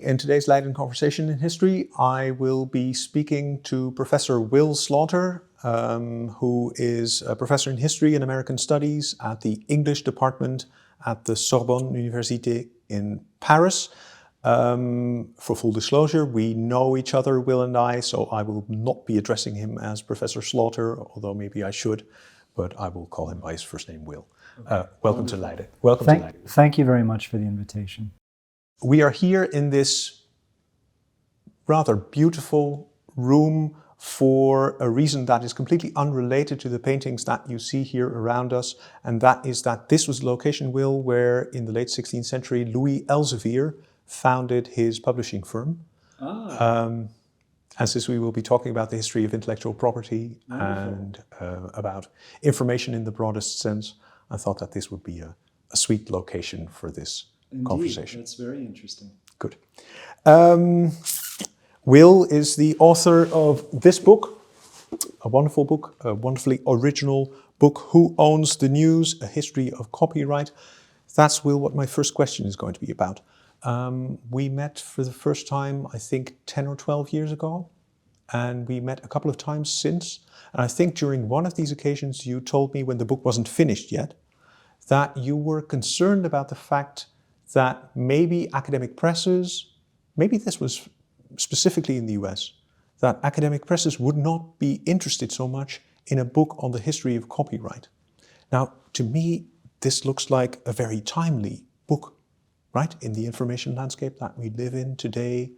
In today's Leiden Conversation in History, I will be speaking to Professor Will Slaughter, who is a professor in history and American studies at the English department at the Sorbonne Université in Paris. For full disclosure, we know each other, Will and I, so I will not be addressing him as Professor Slaughter, although maybe I should, but I will call him by his first name, Will. Welcome to Leiden. Welcome to Leiden. Thank you very much for the invitation. We are here in this rather beautiful room for a reason that is completely unrelated to the paintings that you see here around us, and that is that this was the location, Will, where in the late 16th century Louis Elsevier founded his publishing firm. And since we will be talking about the history of intellectual property and about information in the broadest sense, I thought that this would be a sweet location for this conversation. That's very interesting. Good. Will is the author of this book, a wonderful book, a wonderfully original book, Who Owns the News? A History of Copyright. That's, Will, what my first question is going to be about. We met for the first time, I think, 10 or 12 years ago, and we met a couple of times since. And I think during one of these occasions you told me, when the book wasn't finished yet, that you were concerned about the fact that maybe academic presses, maybe this was specifically in the US, that academic presses would not be interested so much in a book on the history of copyright. Now, to me, this looks like a very timely book, right? In the information landscape that we live in today,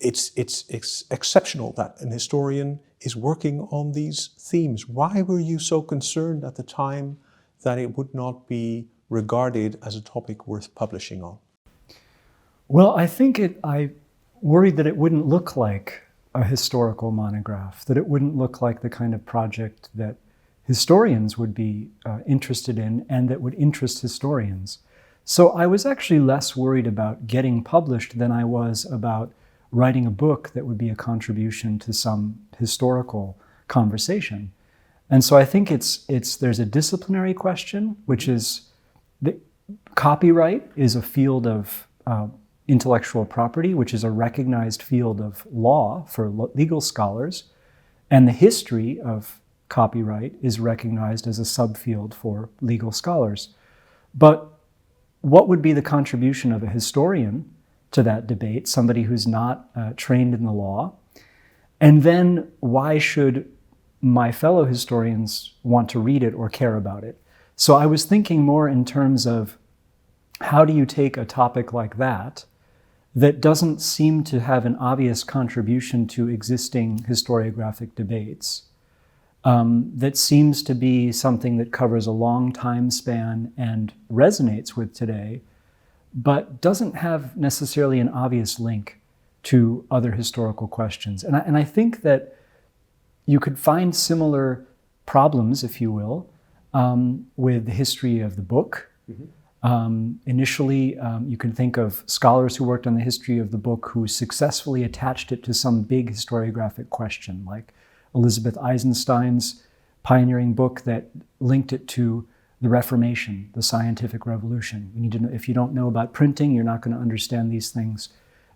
it's exceptional that an historian is working on these themes. Why were you so concerned at the time that it would not be regarded as a topic worth publishing on? Well, I worried that it wouldn't look like a historical monograph, that it wouldn't look like the kind of project that historians would be interested in and that would interest historians. So I was actually less worried about getting published than I was about writing a book that would be a contribution to some historical conversation. And so I think there's a disciplinary question, which is that copyright is a field of intellectual property, which is a recognized field of law for legal scholars, and the history of copyright is recognized as a subfield for legal scholars. But what would be the contribution of a historian to that debate, somebody who's not trained in the law? And then why should my fellow historians want to read it or care about it? So I was thinking more in terms of how do you take a topic like that doesn't seem to have an obvious contribution to existing historiographic debates, that seems to be something that covers a long time span and resonates with today, but doesn't have necessarily an obvious link to other historical questions. And I think that you could find similar problems, if you will, with the history of the book. Initially, you can think of scholars who worked on the history of the book who successfully attached it to some big historiographic question, like Elizabeth Eisenstein's pioneering book that linked it to the Reformation, the scientific revolution. You need to know, if you don't know about printing, you're not going to understand these things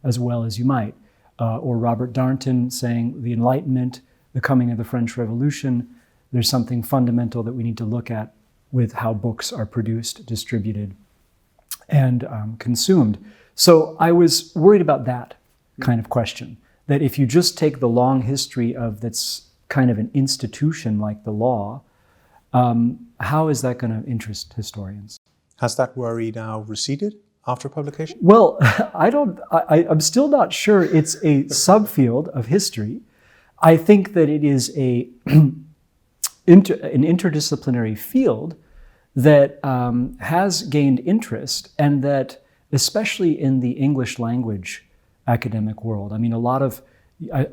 as well as you might. Or Robert Darnton saying the Enlightenment, the coming of the French Revolution, there's something fundamental that we need to look at with how books are produced, distributed, and consumed. So I was worried about that kind of question, that if you just take the long history of that's kind of an institution like the law, how is that going to interest historians? Has that worry now receded after publication? Well, I'm still not sure it's a subfield of history. I think that it is an interdisciplinary field that has gained interest, and that especially in the English language academic world. I mean,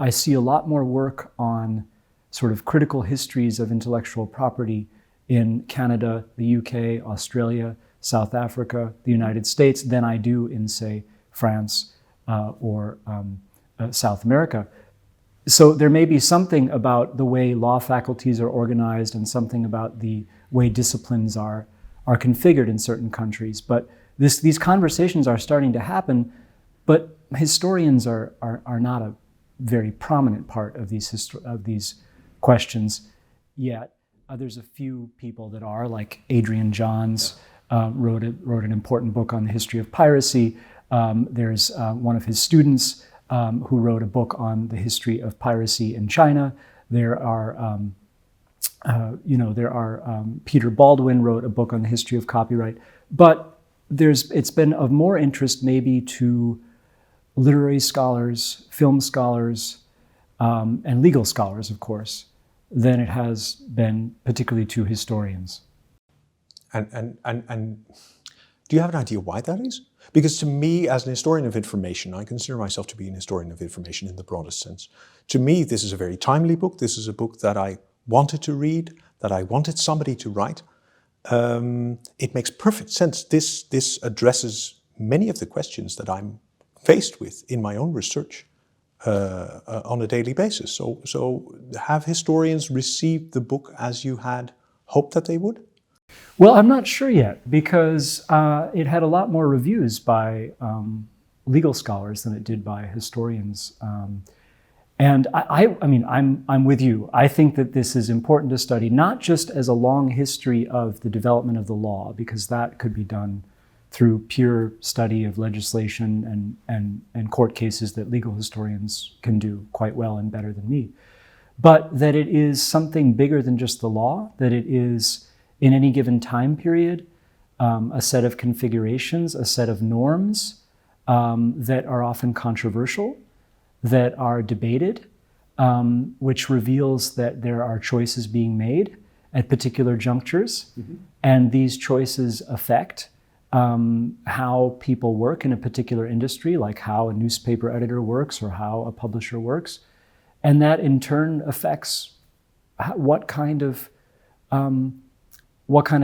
I see a lot more work on sort of critical histories of intellectual property in Canada, the UK, Australia, South Africa, the United States than I do in, say, France or South America. So there may be something about the way law faculties are organized and something about the way disciplines are configured in certain countries. But these conversations are starting to happen, but historians are not a very prominent part of these questions yet. There's a few people that are, like Adrian Johns, wrote an important book on the history of piracy. There's one of his students who wrote a book on the history of piracy in China. There are, Peter Baldwin wrote a book on the history of copyright. But it's been of more interest maybe to literary scholars, film scholars, and legal scholars, of course, than it has been particularly to historians. And do you have an idea why that is? Because to me, as an historian of information, I consider myself to be an historian of information in the broadest sense. To me, this is a very timely book. This is a book that I wanted to read, that I wanted somebody to write. It makes perfect sense. This addresses many of the questions that I'm faced with in my own research on a daily basis. So have historians received the book as you had hoped that they would? Well, I'm not sure yet, because it had a lot more reviews by legal scholars than it did by historians. And I'm with you. I think that this is important to study, not just as a long history of the development of the law, because that could be done through pure study of legislation and court cases that legal historians can do quite well and better than me. But that it is something bigger than just the law, that it is, in any given time period, a set of configurations, a set of norms that are often controversial, that are debated, which reveals that there are choices being made at particular junctures, and these choices affect how people work in a particular industry, like how a newspaper editor works or how a publisher works, and that in turn affects what kind of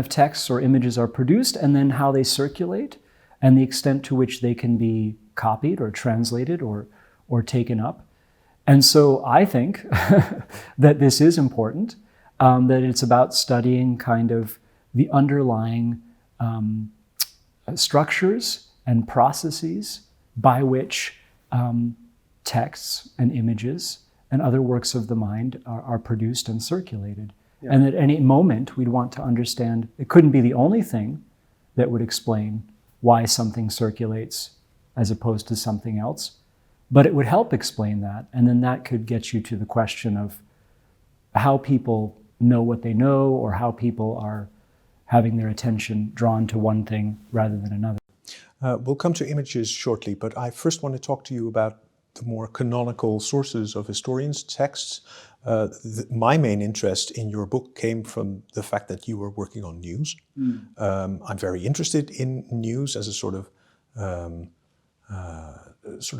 texts or images are produced, and then how they circulate, and the extent to which they can be copied or translated or taken up. And so I think that this is important, that it's about studying kind of the underlying structures and processes by which texts and images and other works of the mind are produced and circulated. Yeah. And at any moment, we'd want to understand, it couldn't be the only thing that would explain why something circulates as opposed to something else, but it would help explain that. And then that could get you to the question of how people know what they know, or how people are having their attention drawn to one thing rather than another. We'll come to images shortly, but I first want to talk to you about the more canonical sources of historians' texts. My main interest in your book came from the fact that you were working on news. I'm very interested in news as a sort of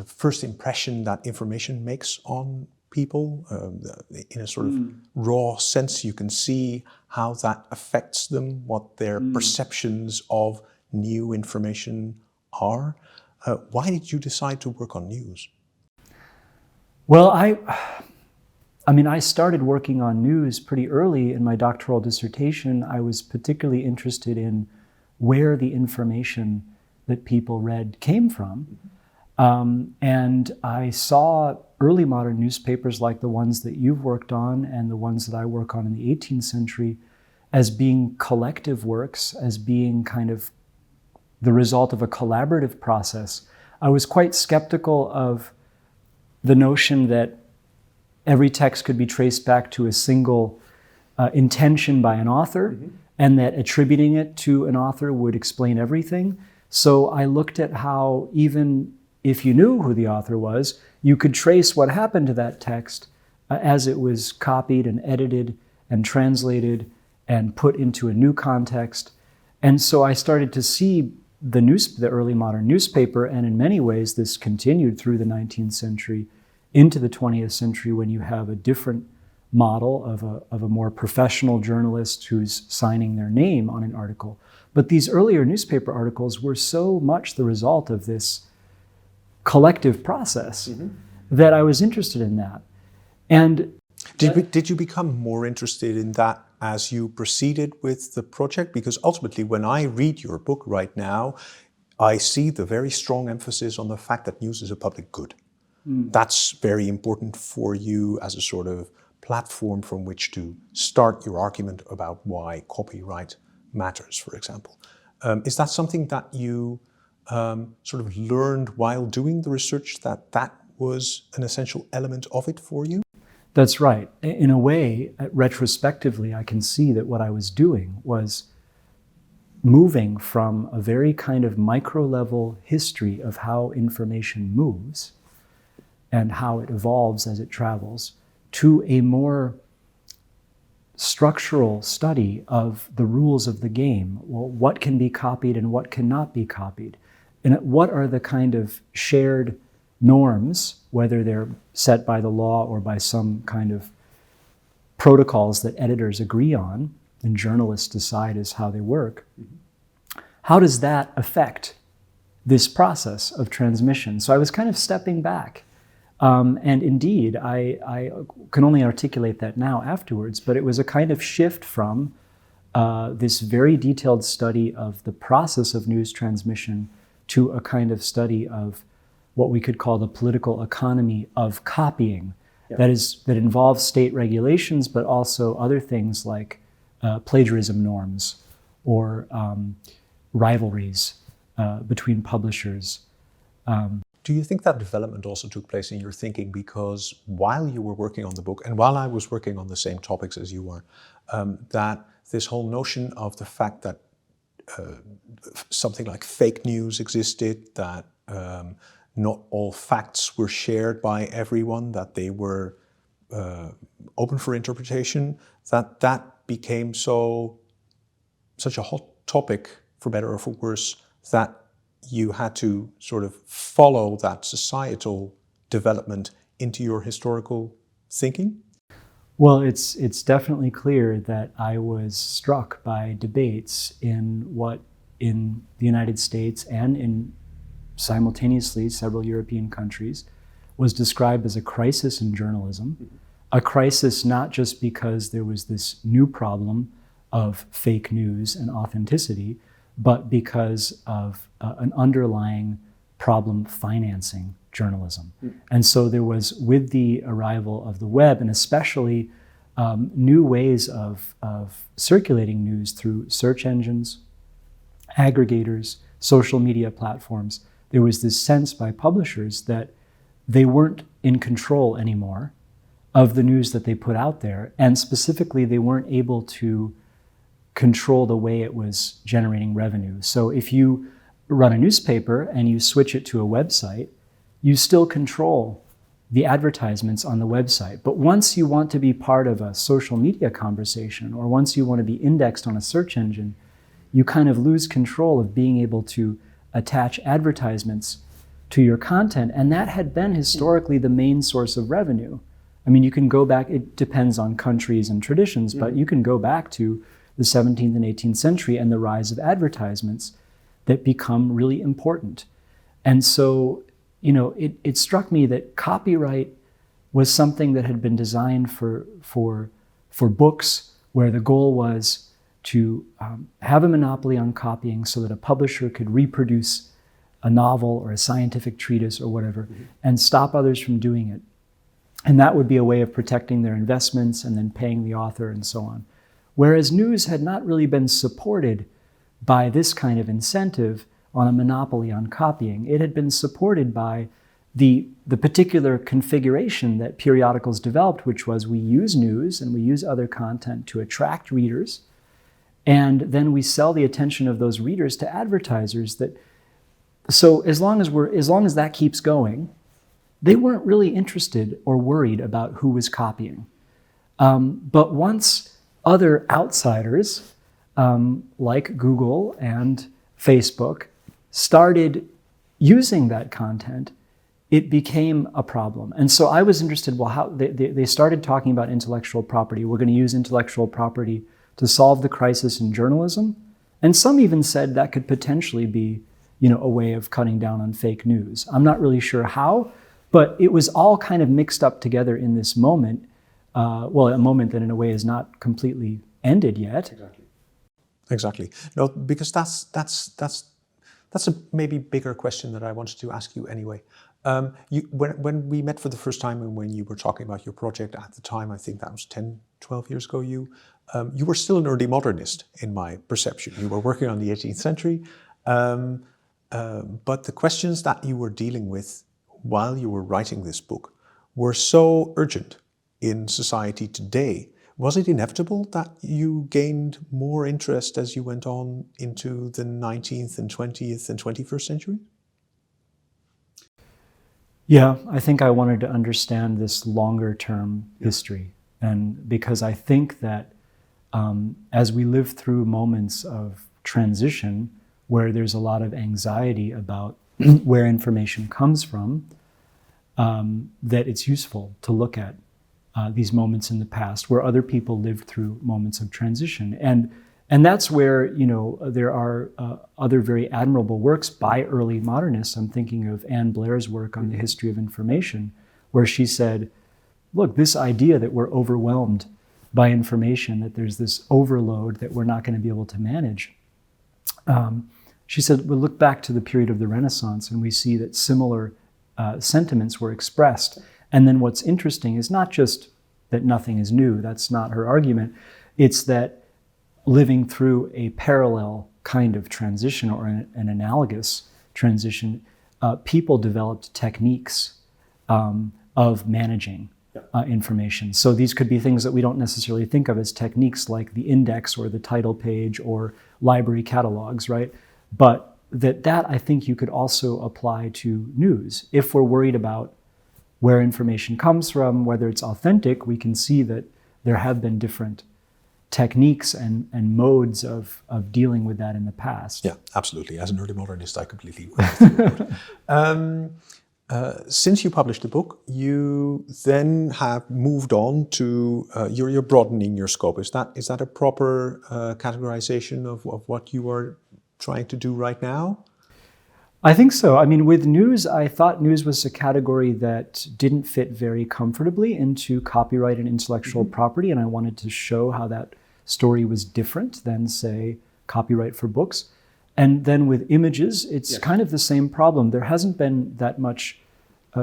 first impression that information makes on people. In a sort of raw sense, you can see how that affects them, what their perceptions of new information are. Why did you decide to work on news? Well, I started working on news pretty early in my doctoral dissertation. I was particularly interested in where the information that people read came from. And I saw early modern newspapers like the ones that you've worked on and the ones that I work on in the 18th century as being collective works, as being kind of the result of a collaborative process. I was quite skeptical of the notion that every text could be traced back to a single intention by an author, and that attributing it to an author would explain everything. So I looked at how, even if you knew who the author was, you could trace what happened to that text as it was copied and edited and translated and put into a new context. And so I started to see the early modern newspaper, and in many ways this continued through the 19th century into the 20th century, when you have a different model of a more professional journalist who's signing their name on an article. But these earlier newspaper articles were so much the result of this collective process that I was interested in that. And did you become more interested in that as you proceeded with the project? Because ultimately, when I read your book right now, I see the very strong emphasis on the fact that news is a public good. That's very important for you as a sort of platform from which to start your argument about why copyright matters, for example. Is that something that you sort of learned while doing the research, that that was an essential element of it for you? That's right. In a way, retrospectively, I can see that what I was doing was moving from a very kind of micro-level history of how information moves and how it evolves as it travels to a more structural study of the rules of the game. Well, what can be copied and what cannot be copied? And what are the kind of shared norms, whether they're set by the law or by some kind of protocols that editors agree on and journalists decide is how they work? How does that affect this process of transmission? So I was kind of stepping back. And indeed, I can only articulate that now afterwards, but it was a kind of shift from this very detailed study of the process of news transmission to a kind of study of what we could call the political economy of copying. Yep. That involves state regulations, but also other things like plagiarism norms or rivalries between publishers. Do you think that development also took place in your thinking because while you were working on the book and while I was working on the same topics as you were, that this whole notion of the fact that something like fake news existed, that not all facts were shared by everyone, that they were open for interpretation, that became such a hot topic, for better or for worse, that you had to sort of follow that societal development into your historical thinking? Well, it's definitely clear that I was struck by debates in what in the United States and in simultaneously several European countries was described as a crisis in journalism. A crisis not just because there was this new problem of fake news and authenticity, but because of an underlying problem financing journalism. And so there was, with the arrival of the web, and especially new ways of circulating news through search engines, aggregators, social media platforms, there was this sense by publishers that they weren't in control anymore of the news that they put out there, and specifically they weren't able to control the way it was generating revenue. So if you run a newspaper and you switch it to a website, you still control the advertisements on the website. But once you want to be part of a social media conversation, or once you want to be indexed on a search engine, you kind of lose control of being able to attach advertisements to your content. And that had been historically the main source of revenue. I mean, you can go back, it depends on countries and traditions, but you can go back to the 17th and 18th century and the rise of advertisements that become really important. And so, you know, it struck me that copyright was something that had been designed for books, where the goal was to have a monopoly on copying so that a publisher could reproduce a novel or a scientific treatise or whatever and stop others from doing it. And that would be a way of protecting their investments and then paying the author and so on. Whereas news had not really been supported by this kind of incentive on a monopoly on copying. It had been supported by the particular configuration that periodicals developed, which was we use news and we use other content to attract readers, and then we sell the attention of those readers to advertisers. So as long as that keeps going, they weren't really interested or worried about who was copying. But once other outsiders, like Google and Facebook, started using that content, it became a problem. And so I was interested, well, how they started talking about intellectual property. We're going to use intellectual property to solve the crisis in journalism. And some even said that could potentially be, you know, a way of cutting down on fake news. I'm not really sure how, but it was all kind of mixed up together in this moment. A moment that in a way is not completely ended yet. Exactly. No, because that's That's a maybe bigger question that I wanted to ask you anyway. When we met for the first time and when you were talking about your project at the time, I think that was 10, 12 years ago, you were still an early modernist in my perception. You were working on the 18th century, but the questions that you were dealing with while you were writing this book were so urgent in society today. Was it inevitable that you gained more interest as you went on into the 19th and 20th and 21st century? Yeah, I think I wanted to understand this longer term history. And because I think that as we live through moments of transition where there's a lot of anxiety about where information comes from, that it's useful to look at these moments in the past where other people lived through moments of transition. And that's where, there are other very admirable works by early modernists. I'm thinking of Anne Blair's work on the history of information, where she said, look, this idea that we're overwhelmed by information, that there's this overload that we're not going to be able to manage. She said, we'll look back to the period of the Renaissance and we see that similar sentiments were expressed. And then what's interesting is not just that nothing is new, that's not her argument, it's that living through a parallel kind of transition or an analogous transition, people developed techniques of managing information. So these could be things that we don't necessarily think of as techniques like the index or the title page or library catalogs, right? But that I think you could also apply to news. If we're worried about where information comes from, whether it's authentic, we can see that there have been different techniques and modes of dealing with that in the past. Yeah, absolutely. As an early modernist, I completely agree with you. Since you published the book, you then have moved on to, you're broadening your scope. Is that a proper categorization of what you are trying to do right now? I think so. I mean, with news, I thought news was a category that didn't fit very comfortably into copyright and intellectual property, and I wanted to show how that story was different than, say, copyright for books. And then with images, it's kind of the same problem. There hasn't been that much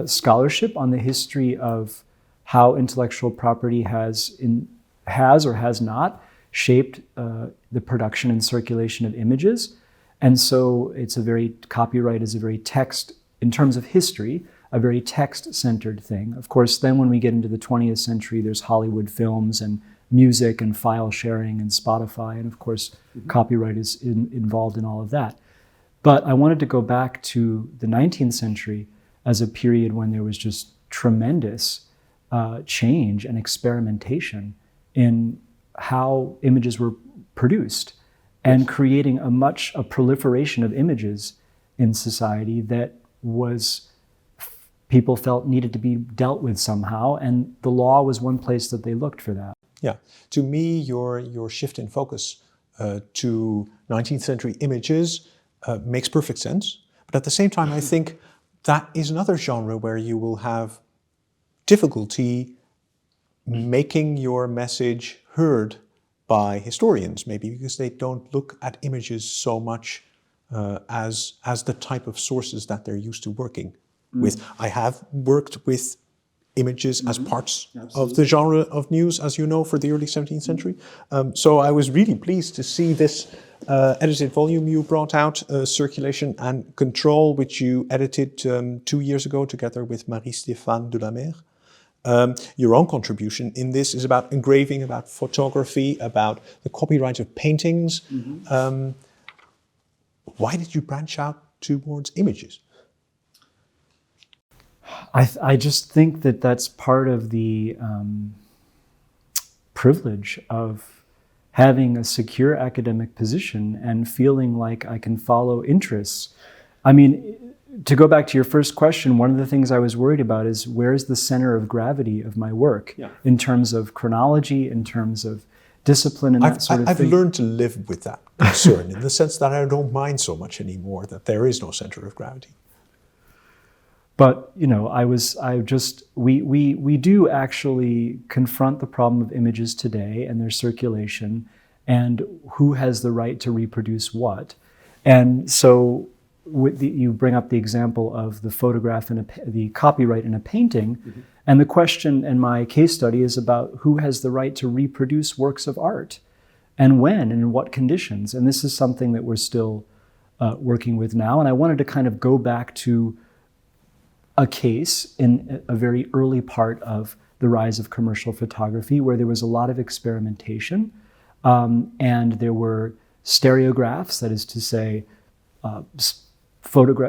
scholarship on the history of how intellectual property has or has not shaped the production and circulation of images. And so copyright is a very text, in terms of history, a very text-centered thing. Of course, then when we get into the 20th century, there's Hollywood films and music and file sharing and Spotify. And of course, copyright is involved in all of that. But I wanted to go back to the 19th century as a period when there was just tremendous change and experimentation in how images were produced, and creating a proliferation of images in society that people felt needed to be dealt with somehow, and the law was one place that they looked for that. Yeah, to me, your shift in focus to 19th century images makes perfect sense. But at the same time, I think that is another genre where you will have difficulty making your message heard by historians, maybe because they don't look at images so much as the type of sources that they're used to working with. I have worked with images as parts of the genre of news, as you know, for the early 17th century. So I was really pleased to see this edited volume you brought out, Circulation and Control, which you edited 2 years ago together with Marie-Stéphane Delamer. Your own contribution in this is about engraving, about photography, about the copyright of paintings. Why did you branch out towards images? I just think that that's part of the privilege of having a secure academic position and feeling like I can follow interests. I mean, to go back to your first question, one of the things I was worried about is where's the center of gravity of my work in terms of chronology, in terms of discipline and that sort of thing. I've learned to live with that concern in the sense that I don't mind so much anymore that there is no center of gravity. But, we do actually confront the problem of images today and their circulation and who has the right to reproduce what. And so you bring up the example of the photograph and the copyright in a painting, and the question in my case study is about who has the right to reproduce works of art, and when and in what conditions. And this is something that we're still working with now. And I wanted to kind of go back to a case in a very early part of the rise of commercial photography, where there was a lot of experimentation, and there were stereographs, that is to say,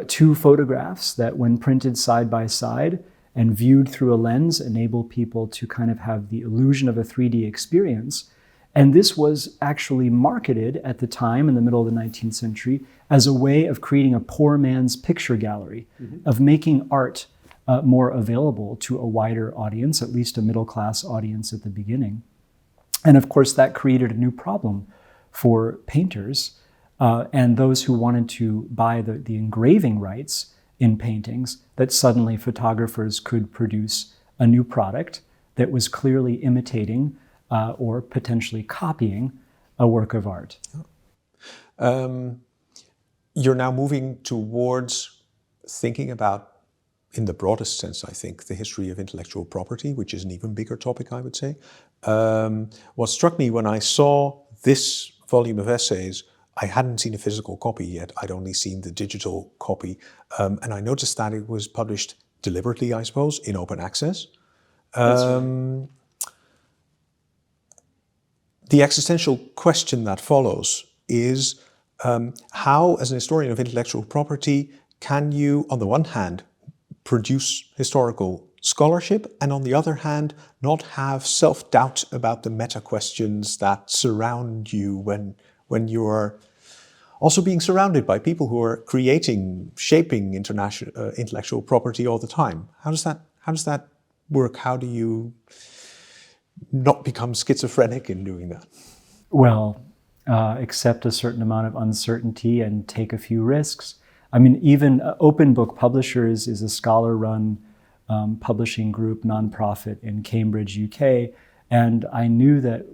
two photographs that, when printed side by side and viewed through a lens, enable people to kind of have the illusion of a 3D experience. And this was actually marketed at the time, in the middle of the 19th century, as a way of creating a poor man's picture gallery, of making art more available to a wider audience, at least a middle-class audience at the beginning. And of course, that created a new problem for painters and those who wanted to buy the engraving rights in paintings, that suddenly photographers could produce a new product that was clearly imitating or potentially copying a work of art. You're now moving towards thinking about, in the broadest sense, I think, the history of intellectual property, which is an even bigger topic, I would say. What struck me when I saw this volume of essays, I hadn't seen a physical copy yet. I'd only seen the digital copy. And I noticed that it was published deliberately, I suppose, in open access. That's right. The existential question that follows is how, as an historian of intellectual property, can you, on the one hand, produce historical scholarship, and on the other hand, not have self-doubt about the meta-questions that surround you when you are also being surrounded by people who are creating, shaping intellectual property all the time? How does that work? How do you not become schizophrenic in doing that? Well, accept a certain amount of uncertainty and take a few risks. I mean, even Open Book Publishers is a scholar-run publishing group, nonprofit in Cambridge, UK. And I knew that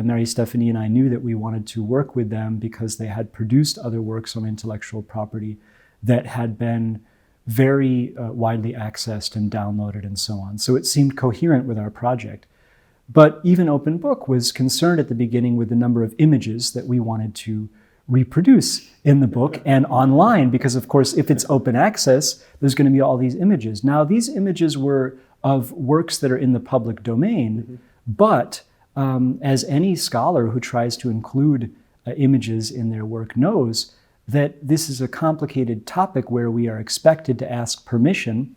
Mary Stephanie and I knew that we wanted to work with them because they had produced other works on intellectual property that had been very widely accessed and downloaded and so on. So it seemed coherent with our project. But even Open Book was concerned at the beginning with the number of images that we wanted to reproduce in the book and online, because of course, if it's open access, there's going to be all these images. Now, these images were of works that are in the public domain, but as any scholar who tries to include images in their work knows, that this is a complicated topic where we are expected to ask permission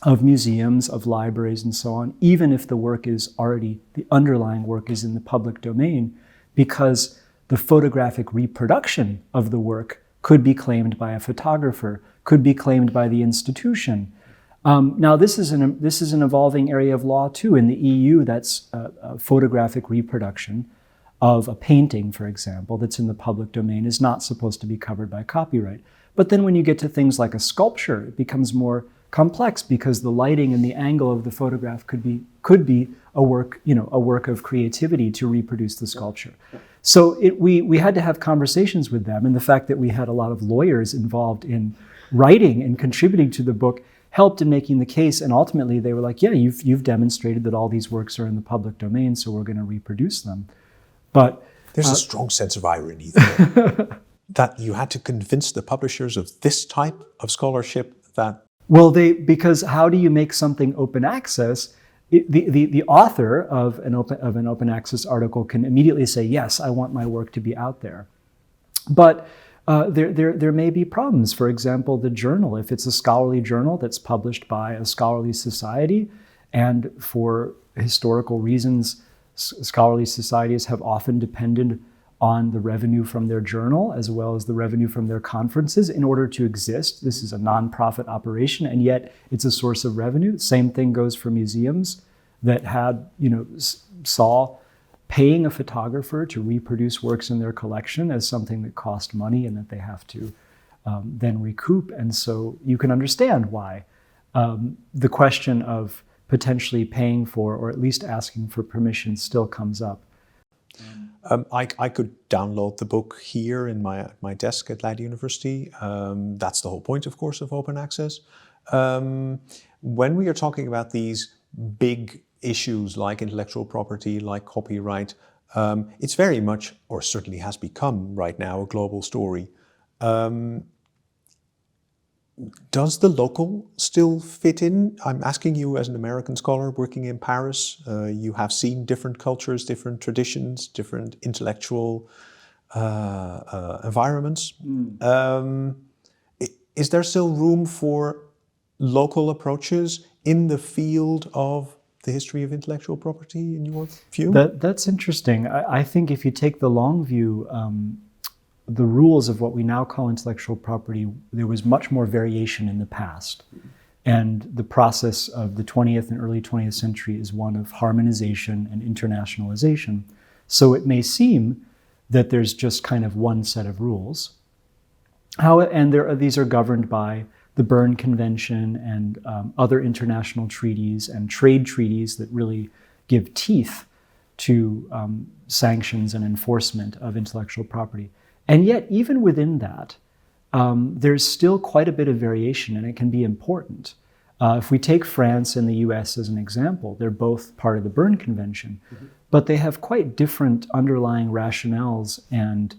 of museums, of libraries, and so on, even if the work is already, the underlying work is in the public domain, because the photographic reproduction of the work could be claimed by a photographer, could be claimed by the institution. Now, this is an evolving area of law too. In the EU, that's a photographic reproduction of a painting, for example, that's in the public domain is not supposed to be covered by copyright. But then when you get to things like a sculpture, it becomes more complex because the lighting and the angle of the photograph could be a work, a work of creativity to reproduce the sculpture. So we had to have conversations with them, and the fact that we had a lot of lawyers involved in writing and contributing to the book helped in making the case. And ultimately, they were like, "Yeah, you've demonstrated that all these works are in the public domain, so we're going to reproduce them." But there's a strong sense of irony there, that you had to convince the publishers of this type of scholarship that. Well, because how do you make something open access? The author of an open access article can immediately say, "Yes, I want my work to be out there." But there may be problems. For example, the journal, if it's a scholarly journal that's published by a scholarly society, and for historical reasons, scholarly societies have often depended on the revenue from their journal as well as the revenue from their conferences in order to exist. This is a nonprofit operation, and yet it's a source of revenue. Same thing goes for museums that had, saw paying a photographer to reproduce works in their collection as something that cost money and that they have to then recoup. And so you can understand why the question of potentially paying for, or at least asking for permission, still comes up. I could download the book here in my desk at Leiden University. That's the whole point, of course, of open access. When we are talking about these big issues like intellectual property, like copyright, it's very much, or certainly has become right now, a global story. Does the local still fit in? I'm asking you as an American scholar working in Paris. You have seen different cultures, different traditions, different intellectual environments. Is there still room for local approaches in the field of the history of intellectual property, in your view? That's interesting. I think if you take the long view, the rules of what we now call intellectual property, there was much more variation in the past. And the process of the 20th and early 20th century is one of harmonization and internationalization. So it may seem that there's just kind of one set of rules. These are governed by the Berne Convention and other international treaties and trade treaties that really give teeth to sanctions and enforcement of intellectual property. And yet, even within that, there's still quite a bit of variation, and it can be important. If we take France and the US as an example, they're both part of the Berne Convention, but they have quite different underlying rationales and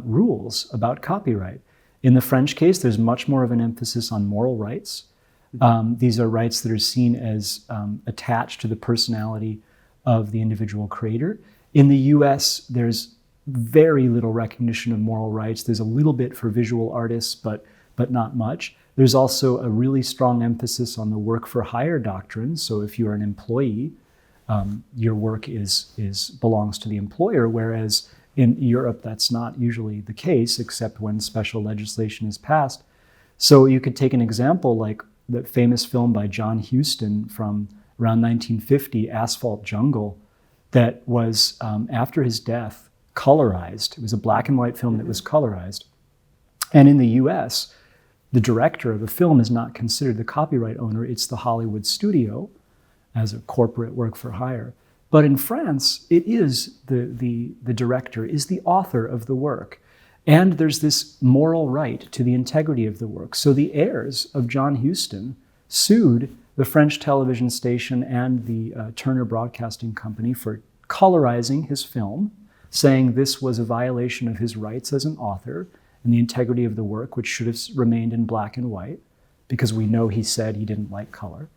rules about copyright. In the French case, there's much more of an emphasis on moral rights. These are rights that are seen as attached to the personality of the individual creator. In the US, there's very little recognition of moral rights. There's a little bit for visual artists, but not much. There's also a really strong emphasis on the work for hire doctrine. So if you're an employee, your work belongs to the employer, whereas in Europe, that's not usually the case, except when special legislation is passed. So you could take an example like the famous film by John Huston from around 1950, Asphalt Jungle, that was, after his death, colorized. It was a black and white film that was colorized. And in the US, the director of the film is not considered the copyright owner, it's the Hollywood studio as a corporate work for hire. But in France, it is the director is the author of the work. And there's this moral right to the integrity of the work. So the heirs of John Huston sued the French television station and the Turner Broadcasting Company for colorizing his film, saying this was a violation of his rights as an author and the integrity of the work, which should have remained in black and white, because we know he said he didn't like color.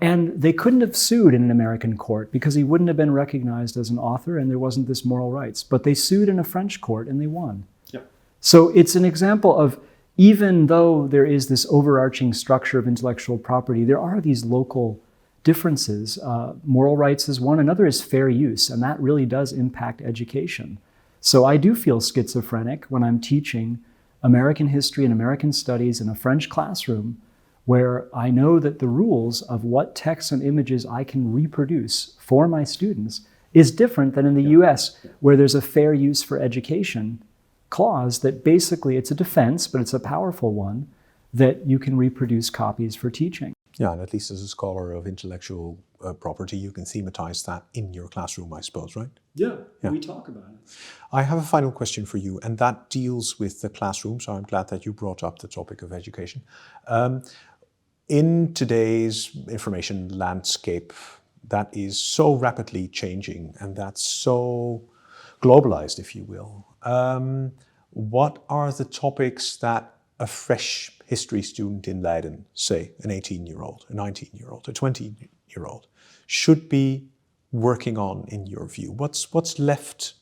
And they couldn't have sued in an American court because he wouldn't have been recognized as an author and there wasn't this moral rights. But they sued in a French court and they won. Yep. So it's an example of, even though there is this overarching structure of intellectual property, there are these local differences. Moral rights is one. Another is fair use, and that really does impact education. So I do feel schizophrenic when I'm teaching American history and American studies in a French classroom, where I know that the rules of what texts and images I can reproduce for my students is different than in the US, where there's a fair use for education clause that basically it's a defense, but it's a powerful one, that you can reproduce copies for teaching. Yeah, and at least as a scholar of intellectual property, you can thematize that in your classroom, I suppose, right? Yeah, we talk about it. I have a final question for you, and that deals with the classroom, so I'm glad that you brought up the topic of education. In today's information landscape that is so rapidly changing and that's so globalized, if you will, what are the topics that a fresh history student in Leiden, say an 18-year-old, a 19-year-old, a 20-year-old, should be working on in your view? What's left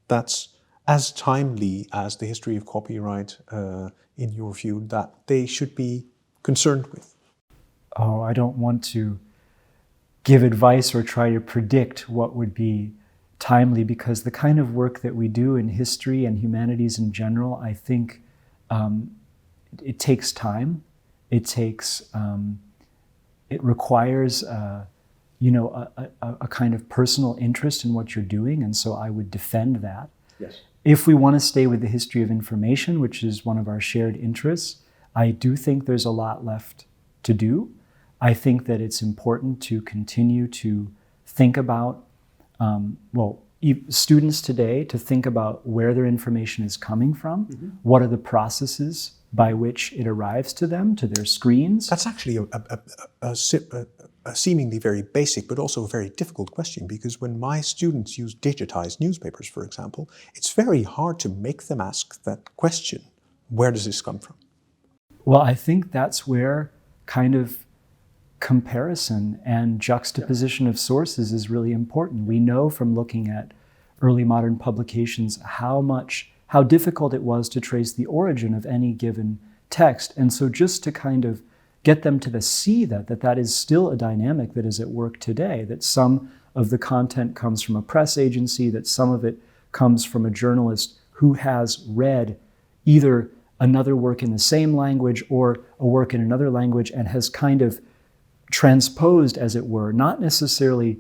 that's as timely as the history of copyright in your view that they should be concerned with? Oh, I don't want to give advice or try to predict what would be timely, because the kind of work that we do in history and humanities in general, I think it takes time. It requires a kind of personal interest in what you're doing, and so I would defend that. Yes. If we want to stay with the history of information, which is one of our shared interests, I do think there's a lot left to do. I think that it's important to continue to think about, students today to think about where their information is coming from, what are the processes by which it arrives to them, to their screens. That's actually a seemingly very basic but also a very difficult question, because when my students use digitized newspapers, for example, it's very hard to make them ask that question, where does this come from? Well, I think that's where kind of comparison and juxtaposition of sources is really important. We know from looking at early modern publications how difficult it was to trace the origin of any given text. And so just to kind of get them to see that is still a dynamic that is at work today, that some of the content comes from a press agency, that some of it comes from a journalist who has read either another work in the same language or a work in another language and has kind of transposed, as it were, not necessarily,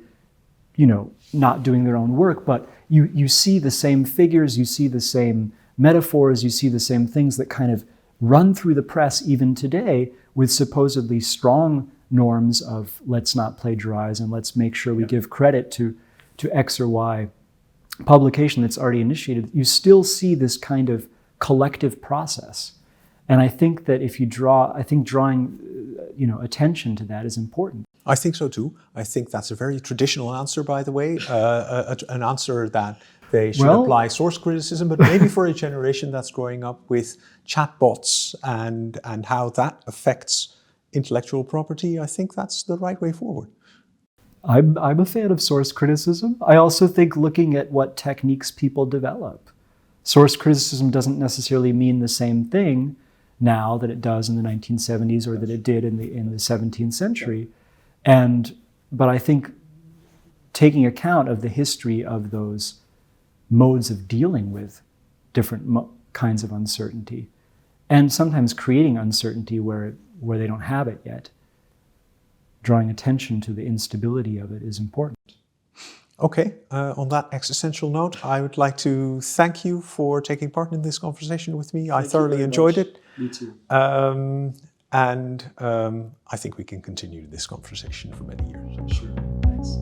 not doing their own work, but you see the same figures, you see the same metaphors, you see the same things that kind of run through the press even today with supposedly strong norms of let's not plagiarize and let's make sure we give credit to X or Y publication that's already initiated. You still see this kind of collective process. And I think that if you drawing attention to that is important. I think so too. I think that's a very traditional answer, by the way, an answer that they should apply source criticism, but maybe for a generation that's growing up with chatbots and how that affects intellectual property, I think that's the right way forward. I'm a fan of source criticism. I also think looking at what techniques people develop. Source criticism doesn't necessarily mean the same thing now that it does in the 1970s or that it did in the 17th century. But I think taking account of the history of those modes of dealing with different kinds of uncertainty, and sometimes creating uncertainty where they don't have it yet, drawing attention to the instability of it is important. Okay, on that existential note, I would like to thank you for taking part in this conversation with me. I thoroughly enjoyed it. Me too. And I think we can continue this conversation for many years. Sure, thanks.